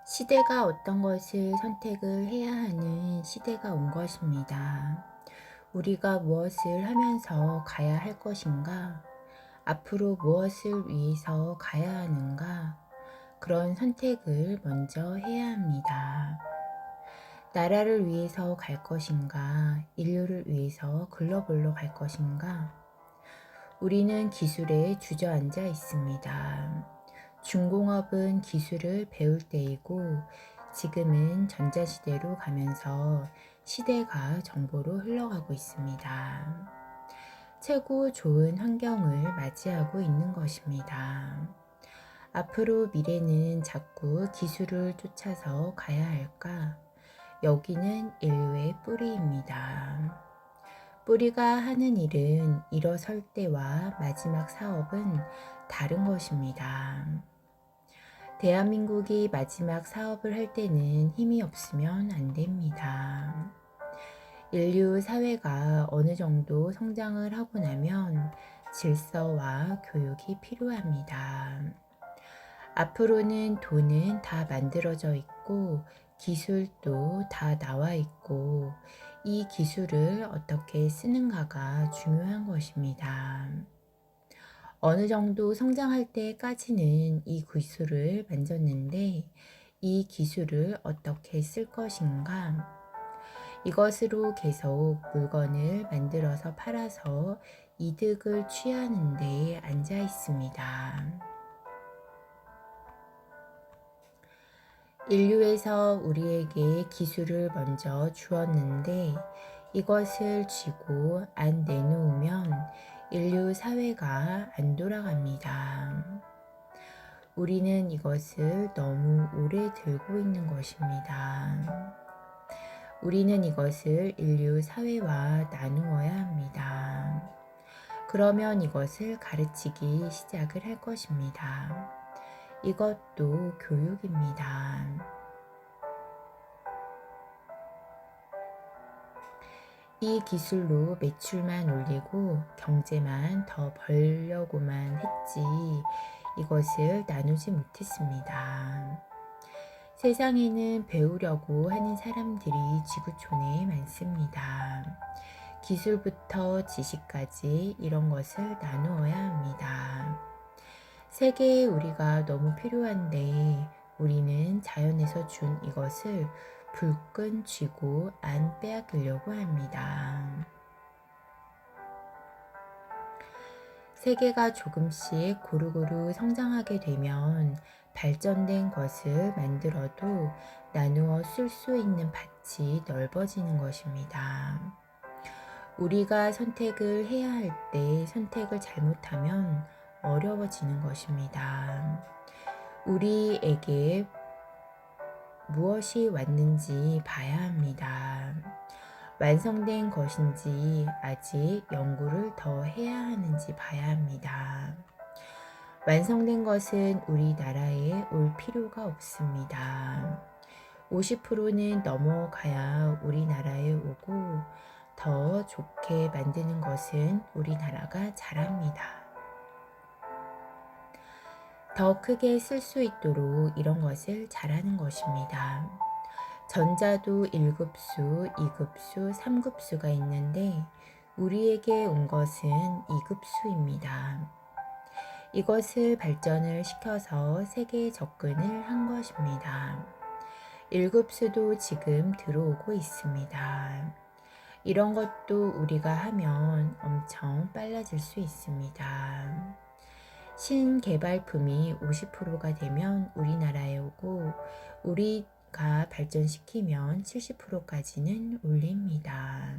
시대가 어떤 것을 선택을 해야 하는 시대가 온 것입니다. 우리가 무엇을 하면서 가야 할 것인가? 앞으로 무엇을 위해서 가야 하는가? 그런 선택을 먼저 해야 합니다. 나라를 위해서 갈 것인가? 인류를 위해서 글로벌로 갈 것인가? 우리는 기술에 주저앉아 있습니다. 중공업은 기술을 배울 때이고 지금은 전자시대로 가면서 시대가 정보로 흘러가고 있습니다. 최고 좋은 환경을 맞이하고 있는 것입니다. 앞으로 미래는 자꾸 기술을 쫓아서 가야 할까? 여기는 인류의 뿌리입니다. 뿌리가 하는 일은 일어설 때와 마지막 사업은 다른 것입니다. 대한민국이 마지막 사업을 할 때는 힘이 없으면 안 됩니다. 인류 사회가 어느 정도 성장을 하고 나면 질서와 교육이 필요합니다. 앞으로는 돈은 다 만들어져 있고 기술도 다 나와 있고 이 기술을 어떻게 쓰는가가 중요한 것입니다. 어느 정도 성장할 때까지는 이 기술을 만졌는데 이 기술을 어떻게 쓸 것인가? 이것으로 계속 물건을 만들어서 팔아서 이득을 취하는 데 앉아 있습니다. 인류에서 우리에게 기술을 먼저 주었는데 이것을 쥐고 안 내놓으면 인류 사회가 안 돌아갑니다. 우리는 이것을 너무 오래 들고 있는 것입니다. 우리는 이것을 인류 사회와 나누어야 합니다. 그러면 이것을 가르치기 시작을 할 것입니다. 이것도 교육입니다. 이 기술로 매출만 올리고 경제만 더 벌려고만 했지 이것을 나누지 못했습니다. 세상에는 배우려고 하는 사람들이 지구촌에 많습니다. 기술부터 지식까지 이런 것을 나누어야 합니다. 세계에 우리가 너무 필요한데 우리는 자연에서 준 이것을 불끈 쥐고 안 빼앗기려고 합니다. 세계가 조금씩 고루고루 성장하게 되면 발전된 것을 만들어도 나누어 쓸 수 있는 밭이 넓어지는 것입니다. 우리가 선택을 해야 할 때 선택을 잘못하면 어려워지는 것입니다. 우리에게 무엇이 왔는지 봐야 합니다. 완성된 것인지 아직 연구를 더 해야 하는지 봐야 합니다. 완성된 것은 우리나라에 올 필요가 없습니다. 50%는 넘어가야 우리나라에 오고 더 좋게 만드는 것은 우리나라가 잘합니다. 더 크게 쓸 수 있도록 이런 것을 잘하는 것입니다. 전자도 1급수, 2급수, 3급수가 있는데 우리에게 온 것은 2급수입니다. 이것을 발전을 시켜서 세계에 접근을 한 것입니다. 1급수도 지금 들어오고 있습니다. 이런 것도 우리가 하면 엄청 빨라질 수 있습니다. 신개발품이 50%가 되면 우리나라에 오고 우리가 발전시키면 70%까지는 올립니다.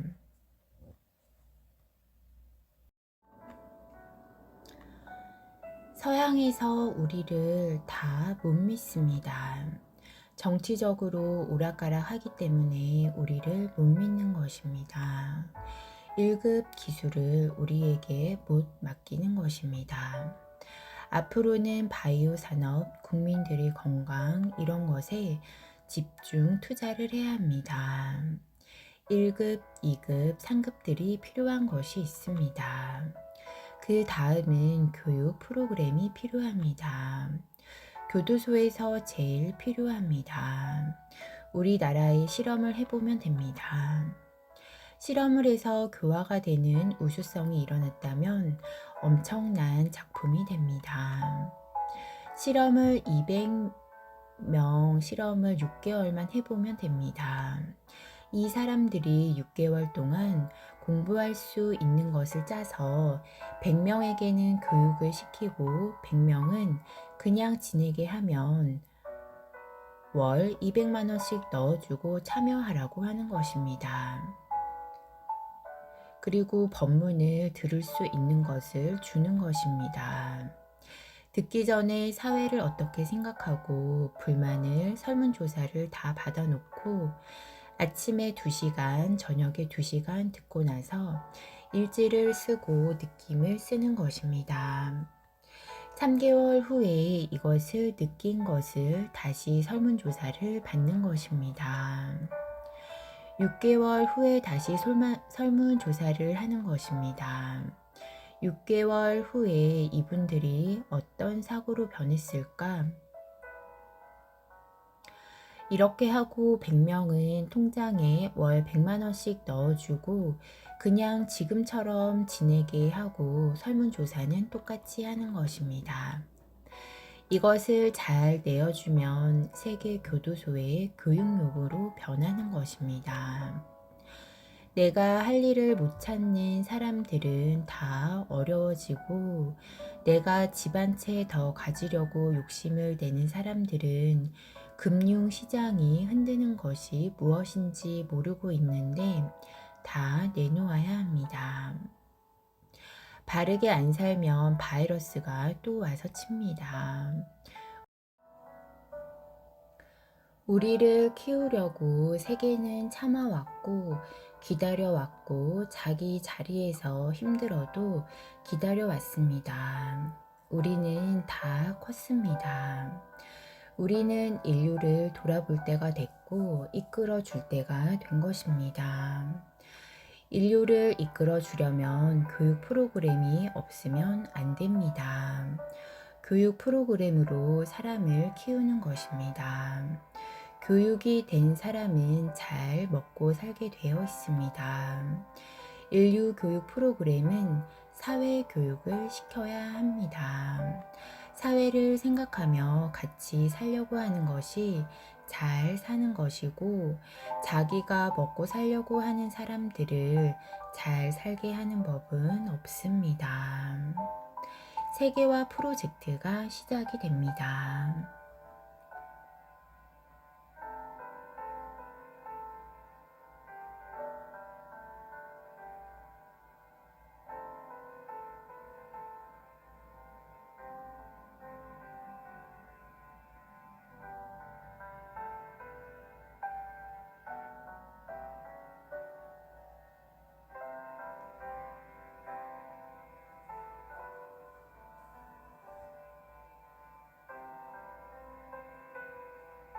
서양에서 우리를 다 못 믿습니다. 정치적으로 오락가락하기 때문에 우리를 못 믿는 것입니다. 1급 기술을 우리에게 못 맡기는 것입니다. 앞으로는 바이오 산업, 국민들의 건강 이런 것에 집중 투자를 해야 합니다. 1급, 2급, 3급들이 필요한 것이 있습니다. 그 다음은 교육 프로그램이 필요합니다. 교도소에서 제일 필요합니다. 우리나라에 실험을 해보면 됩니다. 실험을 해서 교화가 되는 우수성이 일어났다면 엄청난 작품이 됩니다. 실험을 200명 실험을 6개월만 해보면 됩니다. 이 사람들이 6개월 동안 공부할 수 있는 것을 짜서 100명에게는 교육을 시키고 100명은 그냥 지내게 하면 월 200만 원씩 넣어주고 참여하라고 하는 것입니다. 그리고 법문을 들을 수 있는 것을 주는 것입니다. 듣기 전에 사회를 어떻게 생각하고 불만을 설문조사를 다 받아놓고 아침에 2시간, 저녁에 2시간 듣고 나서 일지를 쓰고 느낌을 쓰는 것입니다. 3개월 후에 이것을 느낀 것을 다시 설문조사를 받는 것입니다. 6개월 후에 다시 설문조사를 하는 것입니다. 6개월 후에 이분들이 어떤 사고로 변했을까? 이렇게 하고 100명은 통장에 월 100만 원씩 넣어주고 그냥 지금처럼 지내게 하고 설문조사는 똑같이 하는 것입니다. 이것을 잘 내어주면 세계 교도소의 교육용으로 변하는 것입니다. 내가 할 일을 못 찾는 사람들은 다 어려워지고 내가 집 한 채 더 가지려고 욕심을 내는 사람들은 금융시장이 흔드는 것이 무엇인지 모르고 있는데 다 내놓아야 합니다. 바르게 안 살면 바이러스가 또 와서 칩니다. 우리를 키우려고 세계는 참아왔고 기다려왔고 자기 자리에서 힘들어도 기다려왔습니다. 우리는 다 컸습니다. 우리는 인류를 돌아볼 때가 됐고 이끌어 줄 때가 된 것입니다. 인류를 이끌어 주려면 교육 프로그램이 없으면 안 됩니다. 교육 프로그램으로 사람을 키우는 것입니다. 교육이 된 사람은 잘 먹고 살게 되어 있습니다. 인류 교육 프로그램은 사회 교육을 시켜야 합니다. 사회를 생각하며 같이 살려고 하는 것이 잘 사는 것이고 자기가 먹고 살려고 하는 사람들을 잘 살게 하는 법은 없습니다. 세계화 프로젝트가 시작이 됩니다.